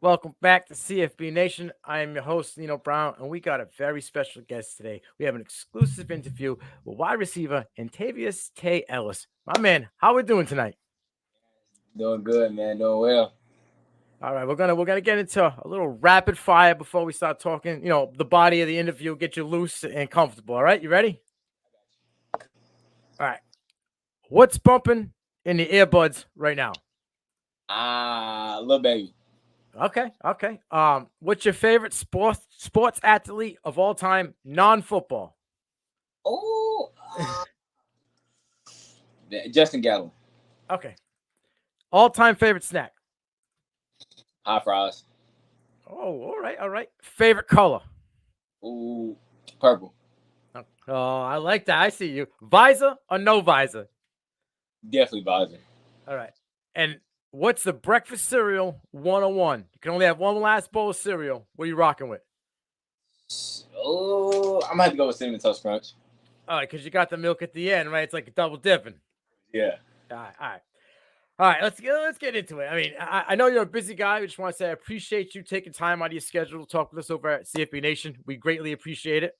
Welcome back to CFB Nation. I am your host, Nino Brown, and we got a very special guest today. We have an exclusive interview with wide receiver Antayvious Ellis. My man, how we doing tonight? Doing good, man. Doing well. All right, we're gonna get into a little rapid fire before we start talking. The body of the interview, get you loose and comfortable. All right, you ready? All right. What's bumping in the earbuds right now? Little baby. Okay. What's your favorite sports athlete of all time, non-football? Oh, Justin Gatlin. Okay. All-time favorite snack. Hot fries. Oh, all right. Favorite color. Ooh, purple. Oh, I like that. I see you. Visor or no visor? Definitely visor. All right. And what's the breakfast cereal 101? You can only have one last bowl of cereal. What are you rocking with? Oh, I'm gonna have to go with cinnamon toast crunch. All right, because you got the milk at the end, right? It's like a double dipping. Yeah, All right. Let's get into it. I mean, I know you're a busy guy. We just want to say I appreciate you taking time out of your schedule to talk with us over at CFB Nation. We greatly appreciate it.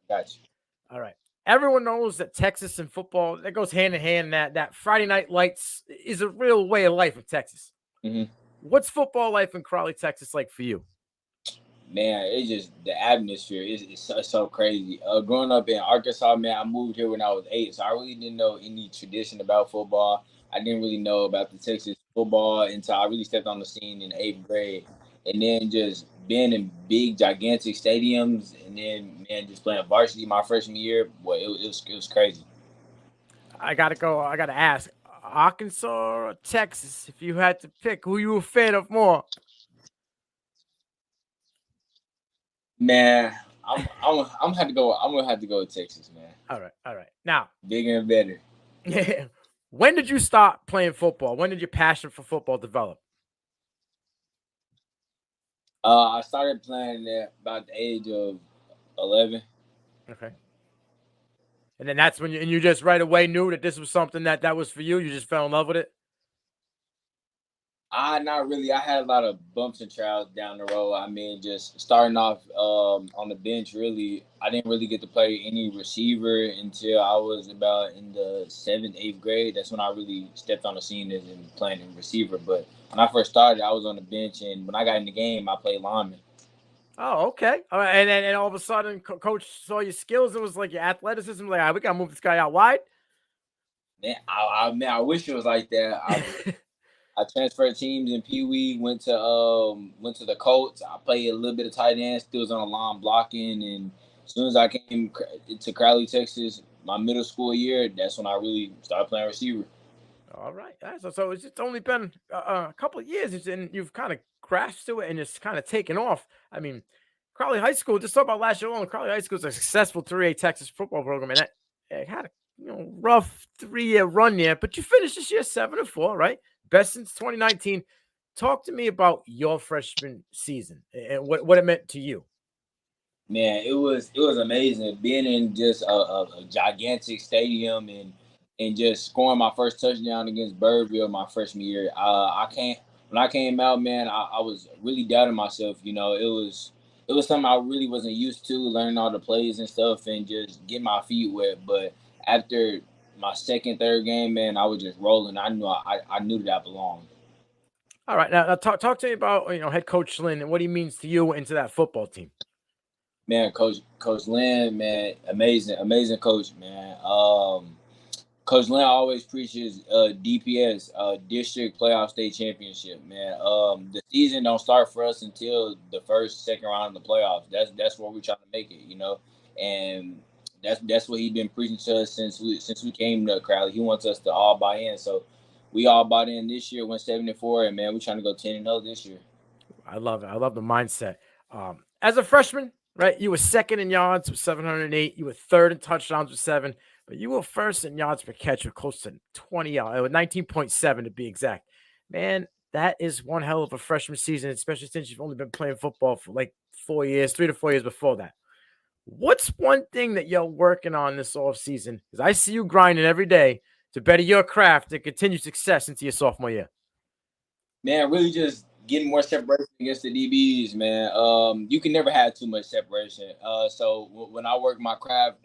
got you. All right. Everyone knows that Texas and football that goes hand in hand. That Friday Night Lights is a real way of life of Texas. hmm What's football life in Crowley, Texas, like for you? Man, it's just the atmosphere is so crazy. Growing up in Arkansas, man, I moved here when I was 8, so I really didn't know any tradition about football. I didn't really know about the Texas football until I really stepped on the scene in 8th grade, and then just being in big, gigantic stadiums, and then man, just playing varsity my freshman year. Boy, it was crazy. I gotta go. I gotta ask, Arkansas or Texas? If you had to pick, who you a fan of more? Man, I'm gonna have to go. I'm gonna have to go with Texas, man. All right. Now, Bigger and better. when did you start playing football? When did your passion for football develop? I started playing at about the age of 11. Okay. And then that's when you just right away knew that this was something that was for you. You just fell in love with it. I not really. I had a lot of bumps and trials down the road. I mean, just starting off on the bench. Really, I didn't really get to play any receiver until I was about in the 7th, 8th grade. That's when I really stepped on the scene as in playing in receiver. But when I first started, I was on the bench, and when I got in the game, I played lineman. Oh, okay. All right. And all of a sudden, coach saw your skills and was like your athleticism. Like, we gotta move this guy out wide. Man, I wish it was like that. I transferred teams in Pee Wee. Went to the Colts. I played a little bit of tight end. Still was on the line blocking. And as soon as I came to Crowley, Texas, my middle school year, that's when I really started playing receiver. All right. So it's only been a couple of years, and you've kind of crashed to it, and it's kind of taken off. I mean, Crowley High School. Just talk about last year alone. Crowley High School is a successful 3A Texas football program, and it had a rough 3-year run there, but you finished this year 7-4, right? Best since 2019. Talk to me about your freshman season and what it meant to you. Man, it was amazing being in just a gigantic stadium and just scoring my first touchdown against Birdville my freshman year. I can't when I came out, man, I was really doubting myself. It was something I really wasn't used to, learning all the plays and stuff, and just getting my feet wet. But after my second, third game, man, I was just rolling. I knew that I belonged. All right, now talk to me about head coach Lynn and what he means to you and to that football team. Man, Coach Lynn, man, amazing coach, man. Coach Lynn always preaches DPS, District Playoff State Championship, man. The season don't start for us until the first, second round of the playoffs. That's where we're trying to make it. And that's what he's been preaching to us since we came to Crowley. He wants us to all buy in. So we all bought in this year, went 7-4, and man, we're trying to go 10-0 this year. I love it. I love the mindset. As a freshman, right, you were second in yards with 708. You were third in touchdowns with 7, but you were first in yards per catch with close to 20 yards, with 19.7 to be exact. Man, that is one hell of a freshman season, especially since you've only been playing football for like 4 years, 3 to 4 years before that. What's one thing that you're working on this off season? Because I see you grinding every day to better your craft and continue success into your sophomore year. Man, really just getting more separation against the DBs, man. You can never have too much separation. So when I work my craft,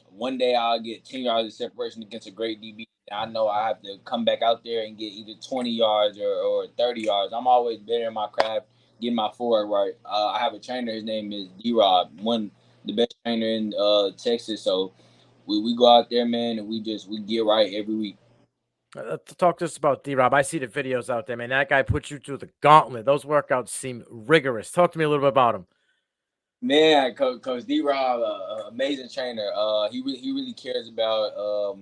one day I'll get 10 yards of separation against a great DB. I know I have to come back out there and get either 20 yards or 30 yards. I'm always better in my craft, getting my forward right. I have a trainer. His name is D-Rob, the best trainer in Texas. So we go out there, man, and we get right every week. Talk to us about D-Rob. I see the videos out there, man. That guy puts you through the gauntlet. Those workouts seem rigorous. Talk to me a little bit about him. Man, Coach D-Rob, amazing trainer. He really cares about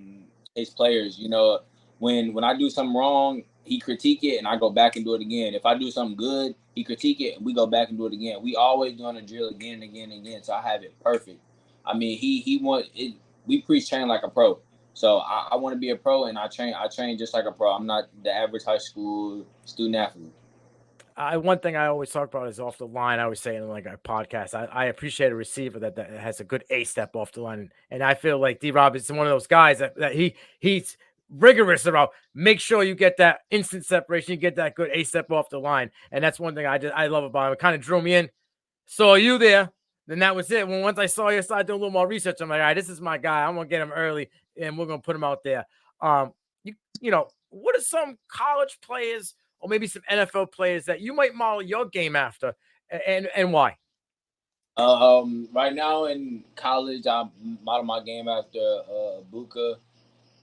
his players. You know, when I do something wrong, he critique it, and I go back and do it again. If I do something good, he critique it, and we go back and do it again. We always doing a drill again and again and again, so I have it perfect. I mean, he want it. We preach train like a pro. So I want to be a pro, and I train just like a pro. I'm not the average high school student athlete. One thing I always talk about is off the line. I always say in like a podcast, I appreciate a receiver that has a good A step off the line, and I feel like D-Rob is one of those guys that he's rigorous about. Make sure you get that instant separation, you get that good A step off the line, and that's one thing I love about him. It kind of drew me in. Saw you there, then that was it. Once I saw you, I started doing a little more research. I'm like, all right, this is my guy. I'm gonna get him early, and we're gonna put him out there. You know, what are some college players or maybe some NFL players that you might model your game after, and why? Right now in college, I model my game after Buka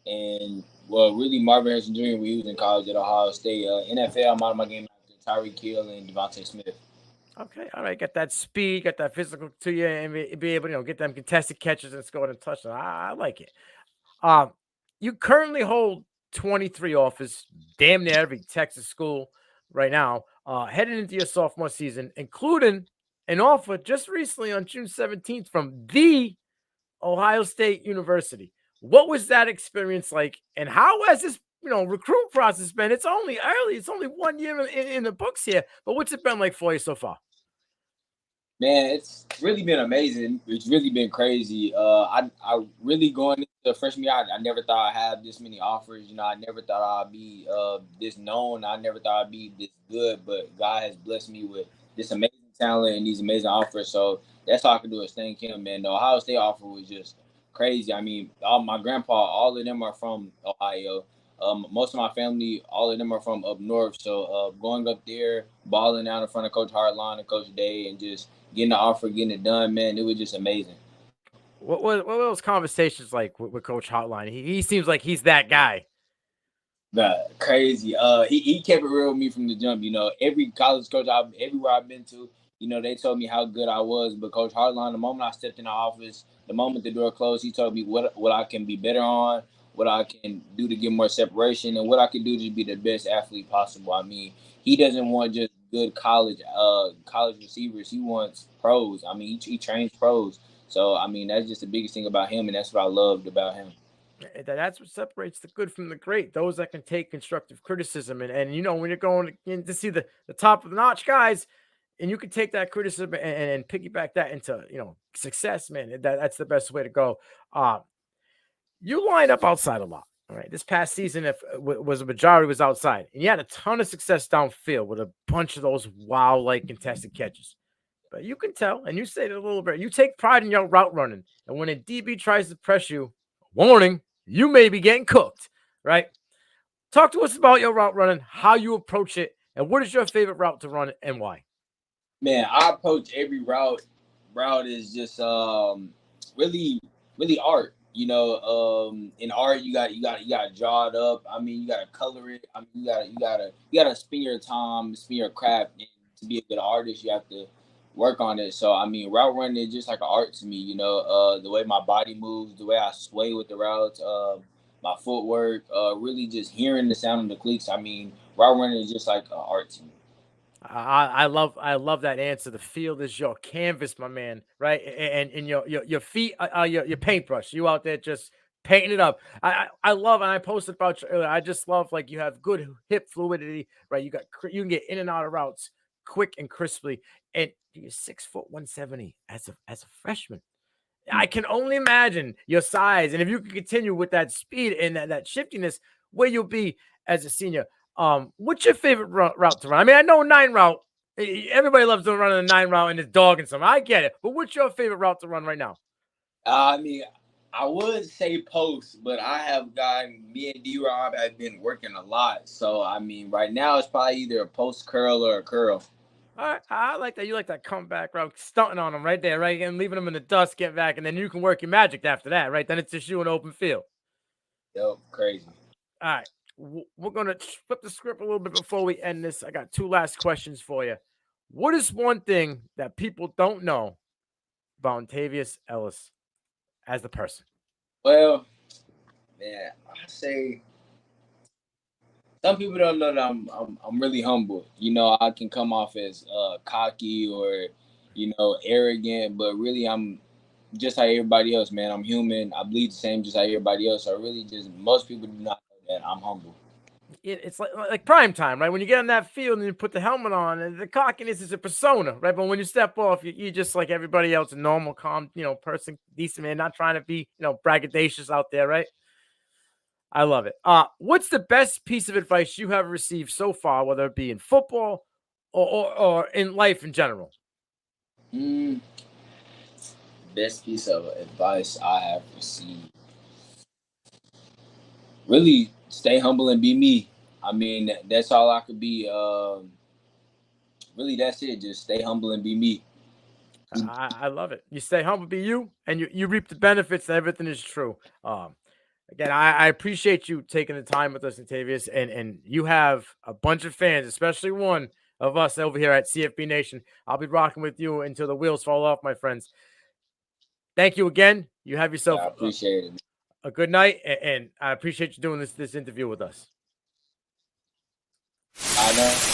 and really Marvin Harrison Jr. when he was in college at Ohio State. NFL, I model my game after Tyreek Hill and Devontae Smith. Okay, all right, get that speed, get that physical to you, and be able to get them contested catches and score a touchdown. I like it. Um, you currently hold 23 offers, damn near every Texas school right now, heading into your sophomore season, including an offer just recently on June 17th from the Ohio State University. What was that experience like, and how has this recruit process been? It's only early. It's only 1 year in the books here, but what's it been like for you so far? Man, it's really been amazing. It's really been crazy. I really going into freshman year, I never thought I'd have this many offers. You know, I never thought I'd be this known. I never thought I'd be this good. But God has blessed me with this amazing talent and these amazing offers. So that's all I can do is thank Him. Man, the Ohio State offer was just crazy. I mean, my grandpa, all of them are from Ohio. Most of my family, all of them are from up north. So going up there, balling out in front of Coach Hartline and Coach Day, and just getting the offer, getting it done, man, it was just amazing. What were those conversations like with Coach Hotline? He seems like he's that guy. Crazy. He kept it real with me from the jump. You know, every college coach everywhere I've been to, you know, they told me how good I was. But Coach Hartline, the moment I stepped in the office, the moment the door closed, he told me what I can be better on, what I can do to get more separation, and what I can do to be the best athlete possible. I mean, he doesn't want just good college receivers. He wants pros. I mean, he trains pros. So I mean, that's just the biggest thing about him, and that's what I loved about him. That's what separates the good from the great. Those that can take constructive criticism, and when you're going in to see the top of the notch guys, and you can take that criticism and piggyback that into success, man. That's the best way to go. You line up outside a lot. All right, this past season, if was a majority was outside, and you had a ton of success downfield with a bunch of those wow-like contested catches. But you can tell, and you say it a little bit. You take pride in your route running, and when a DB tries to press you, warning, you may be getting cooked. Right? Talk to us about your route running, how you approach it, and what is your favorite route to run and why? Man, I approach every route. Route is just really art. You know, in art you got to draw it up. I mean, you got to color it. I mean, you gotta spend your time, spend your craft. And to be a good artist, you have to work on it. So I mean, route running is just like an art to me. You know, the way my body moves, the way I sway with the routes, my footwork, really just hearing the sound of the cleats. I mean, route running is just like an art to me. I love that answer. The field is your canvas, my man, right? And your feet are your paintbrush. You out there just painting it up. I love, and I posted about you earlier. I just love like you have good hip fluidity, right? You can get in and out of routes quick and crisply, and you're 6 foot 170 as a freshman. I can only imagine your size, and if you can continue with that speed and that shiftiness, where you'll be as a senior. What's your favorite route to run? I mean, I know 9 route. Everybody loves to run a 9 route and it's dog and something. I get it. But what's your favorite route to run right now? I mean, I would say post, but me and D-Rob have been working a lot. So, I mean, right now it's probably either a post curl or a curl. All right, I like that. You like that comeback route, stunting on them right there, right? And leaving them in the dust, get back, and then you can work your magic after that, right? Then it's just you in open field. Yep, crazy. All right. We're going to flip the script a little bit before we end this. I got 2 last questions for you. What is one thing that people don't know about Antayvious Ellis as the person? Well, man, I say some people don't know that I'm really humble. You know, I can come off as cocky or arrogant, but really I'm just like everybody else, man. I'm human. I bleed the same just like everybody else. So really, just most people do not know that I'm humble. It's like prime time, right? When you get on that field and you put the helmet on, and the cockiness is a persona, right? But when you step off, you're just like everybody else, a normal, calm, person, decent man, not trying to be, braggadocious out there, right? I love it. What's the best piece of advice you have received so far, whether it be in football or in life in general? Best piece of advice I have received. Really stay humble and be me. I mean, that's all I could be. Really, that's it. Just stay humble and be me. I love it. You stay humble, be you, and you reap the benefits. Everything is true. Again, I appreciate you taking the time with us, Antayvious, and you have a bunch of fans, especially one of us over here at CFB Nation. I'll be rocking with you until the wheels fall off, my friends. Thank you again. You have yourself I appreciate it. A good night, and I appreciate you doing this interview with us. I know.